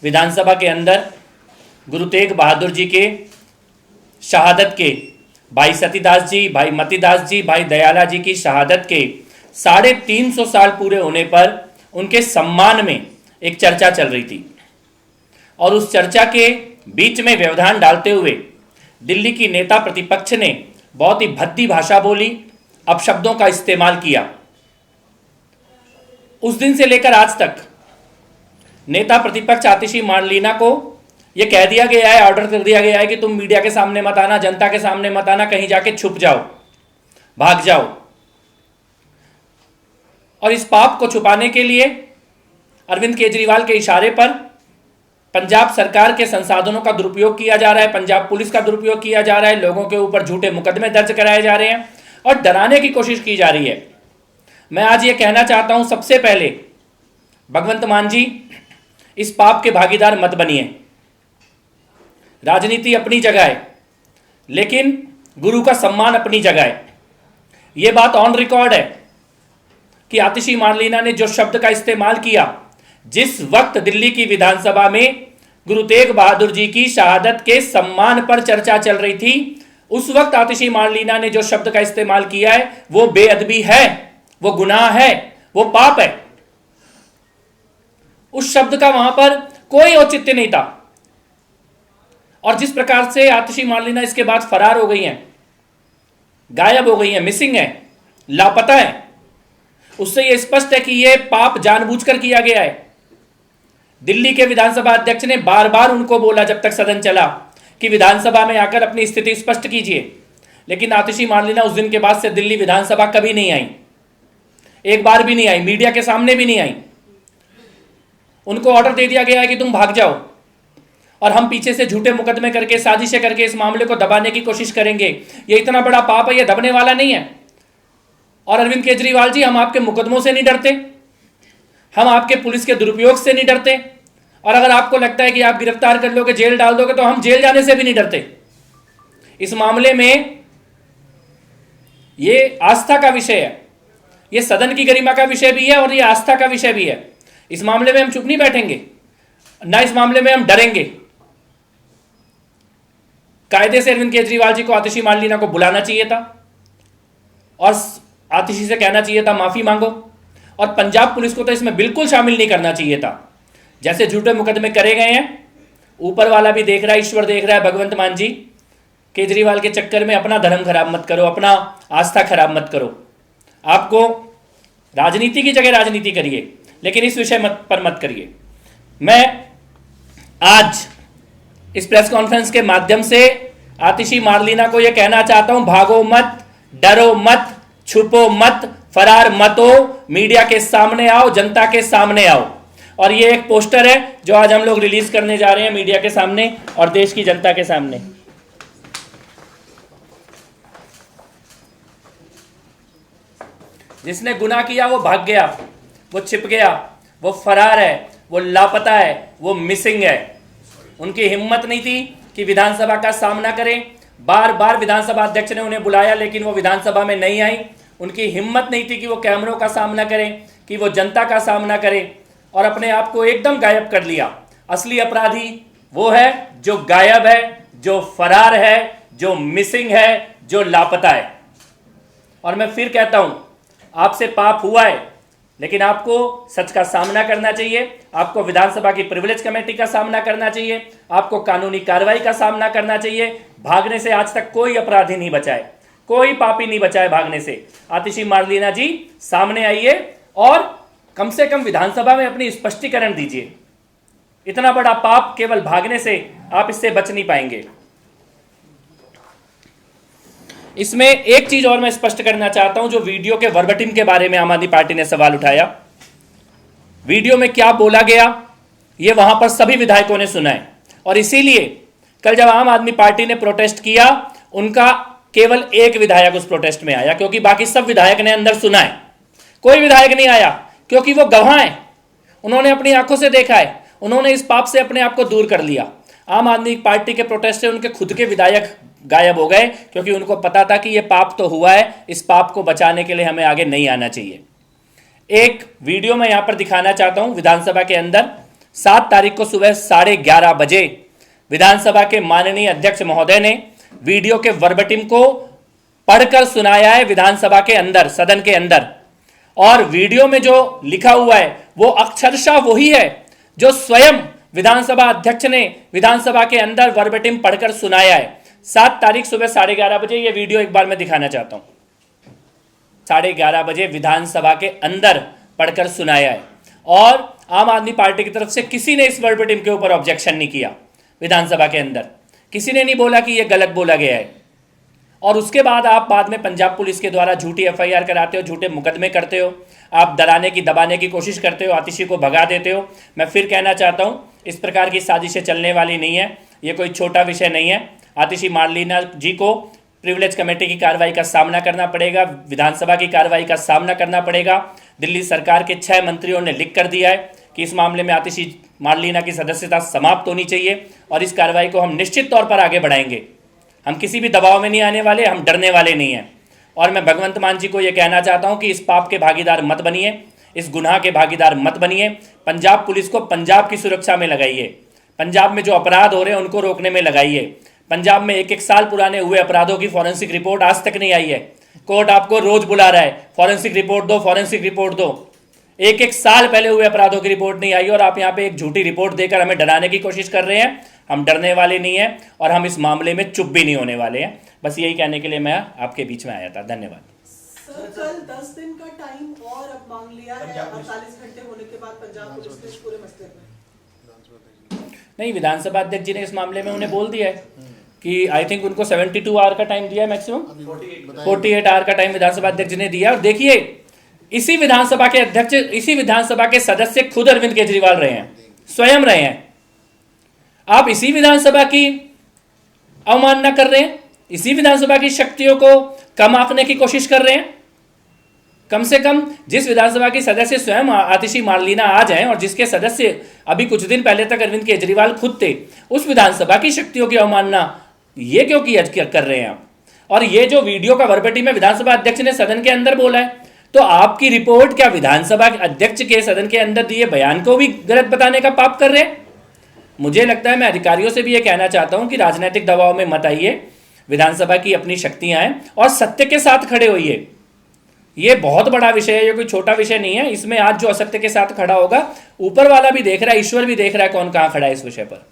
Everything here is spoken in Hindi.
विधानसभा के अंदर गुरु तेग बहादुर जी के शहादत के, भाई सतीदास जी, भाई मतीदास जी, भाई दयाला जी की शहादत के 350 साल पूरे होने पर उनके सम्मान में एक चर्चा चल रही थी और उस चर्चा के बीच में व्यवधान डालते हुए दिल्ली की नेता प्रतिपक्ष ने बहुत ही भद्दी भाषा बोली, अपशब्दों का इस्तेमाल किया। उस दिन से लेकर आज तक नेता प्रतिपक्ष आतिशी मार्लेना को यह कह दिया गया है, ऑर्डर कर दिया गया है कि तुम मीडिया के सामने मत आना, जनता के सामने मत आना, कहीं जाके छुप जाओ, भाग जाओ। और इस पाप को छुपाने के लिए अरविंद केजरीवाल के इशारे पर पंजाब सरकार के संसाधनों का दुरुपयोग किया जा रहा है, पंजाब पुलिस का दुरुपयोग किया जा रहा है, लोगों के ऊपर झूठे मुकदमे दर्ज कराए जा रहे हैं और डराने की कोशिश की जा रही है। मैं आज ये कहना चाहता हूं, सबसे पहले भगवंत मान जी, इस पाप के भागीदार मत बनिए। राजनीति अपनी जगह है, लेकिन गुरु का सम्मान अपनी जगह है। यह बात ऑन रिकॉर्ड है कि आतिशी मार्लेना ने जो शब्द का इस्तेमाल किया, जिस वक्त दिल्ली की विधानसभा में गुरु तेग बहादुर जी की शहादत के सम्मान पर चर्चा चल रही थी, उस वक्त आतिशी मार्लेना ने जो शब्द का इस्तेमाल किया है वो बेअदबी है, वो गुनाह है, वो पाप है। उस शब्द का वहां पर कोई औचित्य नहीं था। और जिस प्रकार से आतिशी मार्लेना इसके बाद फरार हो गई हैं, गायब हो गई हैं, मिसिंग है, लापता है, उससे यह स्पष्ट है कि यह पाप जानबूझकर किया गया है। दिल्ली के विधानसभा अध्यक्ष ने बार बार उनको बोला जब तक सदन चला कि विधानसभा में आकर अपनी स्थिति स्पष्ट कीजिए, लेकिन आतिशी मार्लेना उस दिन के बाद से दिल्ली विधानसभा कभी नहीं आई, एक बार भी नहीं आई, मीडिया के सामने भी नहीं आई। उनको ऑर्डर दे दिया गया है कि तुम भाग जाओ और हम पीछे से झूठे मुकदमे करके, साजिशें करके इस मामले को दबाने की कोशिश करेंगे। ये इतना बड़ा पाप है, ये दबने वाला नहीं है। और अरविंद केजरीवाल जी, हम आपके मुकदमों से नहीं डरते, हम आपके पुलिस के दुरुपयोग से नहीं डरते, और अगर आपको लगता है कि आप गिरफ्तार कर लोगे, जेल डाल दोगे, तो हम जेल जाने से भी नहीं डरते। इस मामले में ये आस्था का विषय है, ये सदन की गरिमा का विषय भी है और ये आस्था का विषय भी है। इस मामले में हम चुप नहीं बैठेंगे, ना इस मामले में हम डरेंगे। कायदे से अरविंद केजरीवाल जी को आतिशी मार्लेना को बुलाना चाहिए था और आतिशी से कहना चाहिए था माफी मांगो, और पंजाब पुलिस को तो इसमें बिल्कुल शामिल नहीं करना चाहिए था। जैसे झूठे मुकदमे करे गए हैं, ऊपर वाला भी देख रहा है, ईश्वर देख रहा है। भगवंत मान जी, केजरीवाल के चक्कर में अपना धर्म खराब मत करो, अपना आस्था खराब मत करो। आपको राजनीति की जगह राजनीति करिए, लेकिन इस विषय पर मत करिए। मैं आज इस प्रेस कॉन्फ्रेंस के माध्यम से आतिशी मार्लेना को यह कहना चाहता हूं, भागो मत, डरो मत, छुपो मत, फरार मत हो, मीडिया के सामने आओ, जनता के सामने आओ। और ये एक पोस्टर है जो आज हम लोग रिलीज करने जा रहे हैं मीडिया के सामने और देश की जनता के सामने। जिसने गुनाह किया वो भाग गया, वो छिप गया, वो फरार है, वो लापता है, वो मिसिंग है। उनकी हिम्मत नहीं थी कि विधानसभा का सामना करें। बार बार विधानसभा अध्यक्ष ने उन्हें बुलाया, लेकिन वो विधानसभा में नहीं आई। उनकी हिम्मत नहीं थी कि वो कैमरों का सामना करें, कि वो जनता का सामना करें, और अपने आप को एकदम गायब कर लिया। असली अपराधी वो है जो गायब है, जो फरार है, जो मिसिंग है, जो लापता है। और मैं फिर कहता हूं, आपसे पाप हुआ है, लेकिन आपको सच का सामना करना चाहिए, आपको विधानसभा की प्रिविलेज कमेटी का सामना करना चाहिए, आपको कानूनी कार्रवाई का सामना करना चाहिए। भागने से आज तक कोई अपराधी नहीं बचा है, कोई पापी नहीं बचा है भागने से। आतिशी मार्लेना जी, सामने आइए और कम से कम विधानसभा में अपनी स्पष्टीकरण दीजिए। इतना बड़ा पाप केवल भागने से आप इससे बच नहीं पाएंगे। इसमें एक चीज और मैं स्पष्ट करना चाहता हूं, जो वीडियो के वर्बटिम के बारे में आम आदमी पार्टी ने सवाल उठाया। वीडियो में क्या बोला गया ये वहां पर सभी विधायकों ने सुना है, और इसीलिए कल जब आम आदमी पार्टी ने प्रोटेस्ट किया, उनका केवल एक विधायक उस प्रोटेस्ट में आया, क्योंकि बाकी सब विधायक ने अंदर सुना है। कोई विधायक नहीं आया, क्योंकि वो गवाह हैं, उन्होंने अपनी आंखों से देखा है, उन्होंने इस पाप से अपने आप को दूर कर लिया। आम आदमी पार्टी के प्रोटेस्ट से उनके खुद के विधायक गायब हो गए, क्योंकि उनको पता था कि यह पाप तो हुआ है, इस पाप को बचाने के लिए हमें आगे नहीं आना चाहिए। एक वीडियो मैं यहां पर दिखाना चाहता हूं विधानसभा के अंदर, 7 तारीख को सुबह 11:30 बजे विधानसभा के माननीय अध्यक्ष महोदय ने वीडियो के वर्बटिम को पढ़कर सुनाया है विधानसभा के अंदर, सदन के अंदर। और वीडियो में जो लिखा हुआ है वो अक्षरशः वही है जो स्वयं विधानसभा अध्यक्ष ने विधानसभा के अंदर वर्बटिम पढ़कर सुनाया है। 7 तारीख सुबह 11:30 बजे ये वीडियो एक बार मैं दिखाना चाहता हूं। 11:30 बजे विधानसभा के अंदर पढ़कर सुनाया है और आम आदमी पार्टी की तरफ से किसी ने इस वर्बटिम के ऊपर ऑब्जेक्शन नहीं किया। विधानसभा के अंदर किसी ने नहीं बोला कि यह गलत बोला गया है। और उसके बाद आप बाद में पंजाब पुलिस के द्वारा झूठी एफआईआर कराते हो, झूठे मुकदमे करते हो, आप डराने की दबाने की कोशिश करते हो, आतिशी को भगा देते हो। मैं फिर कहना चाहता हूं, इस प्रकार की साजिशें चलने वाली नहीं है। ये कोई छोटा विषय नहीं है। आतिशी मार्लिना जी को प्रिविलेज कमेटी की कार्रवाई का सामना करना पड़ेगा, विधानसभा की कार्रवाई का सामना करना पड़ेगा। दिल्ली सरकार के 6 मंत्रियों ने लिख कर दिया है कि इस मामले में आतिशी मार्लिना की सदस्यता समाप्त होनी चाहिए और इस कार्रवाई को हम निश्चित तौर पर आगे बढ़ाएंगे। हम किसी भी दबाव में नहीं आने वाले, हम डरने वाले नहीं हैं। और मैं भगवंत मान जी को यह कहना चाहता हूं कि इस पाप के भागीदार मत बनिए, इस गुनाह के भागीदार मत बनिए। पंजाब पुलिस को पंजाब की सुरक्षा में लगाइए, पंजाब में जो अपराध हो रहे हैं उनको रोकने में लगाइए। पंजाब में 1-1 साल पुराने हुए अपराधों की फॉरेंसिक रिपोर्ट आज तक नहीं आई है। कोर्ट आपको रोज बुला रहा है, फॉरेंसिक रिपोर्ट दो, फॉरेंसिक रिपोर्ट दो। 1-1 साल पहले हुए अपराधों की रिपोर्ट नहीं आई और आप यहाँ पे एक झूठी रिपोर्ट देकर हमें डराने की कोशिश कर रहे हैं। हम डरने वाले नहीं हैं और हम इस मामले में चुप भी नहीं होने वाले हैं। बस यही कहने के लिए मैं आपके बीच में आया था। धन्यवाद। सर, कल 10 दिन का टाइम और अब मांग लिया है 48 घंटे होने के बाद पंजाब पुलिस ने पूरे मसले में। नहीं, विधानसभा अध्यक्ष जी ने इस मामले में उन्हें बोल दिया है कि आई थिंक उनको 72 आवर का टाइम दिया है, मैक्सिमम 48 आवर का टाइम विधानसभा अध्यक्ष ने दिया। और देखिए, इसी विधानसभा के अध्यक्ष, इसी विधानसभा के सदस्य खुद अरविंद केजरीवाल रहे हैं, स्वयं रहे हैं। आप इसी विधानसभा की अवमानना कर रहे हैं, इसी विधानसभा की शक्तियों को कम आंकने की कोशिश कर रहे हैं। कम से कम जिस विधानसभा की सदस्य स्वयं आतिशी मार्लिना आज हैं और जिसके सदस्य अभी कुछ दिन पहले तक अरविंद केजरीवाल खुद थे, उस विधानसभा की शक्तियों की अवमानना ये क्यों कर रहे हैं आप? और ये जो वीडियो का वर्बटिम में विधानसभा अध्यक्ष ने सदन के अंदर बोला है, तो आपकी रिपोर्ट क्या विधानसभा अध्यक्ष के सदन के अंदर दिए बयान को भी गलत बताने का पाप कर रहे हैं? मुझे लगता है, मैं अधिकारियों से भी ये कहना चाहता हूं कि राजनीतिक दबाव में मत आइए। विधानसभा की अपनी शक्तियां हैं और सत्य के साथ खड़े होइए। ये बहुत बड़ा विषय है, ये कोई छोटा विषय नहीं है। इसमें आज जो असत्य के साथ खड़ा होगा, ऊपर वाला भी देख रहा है, ईश्वर भी देख रहा है कौन कहां खड़ा है इस विषय पर।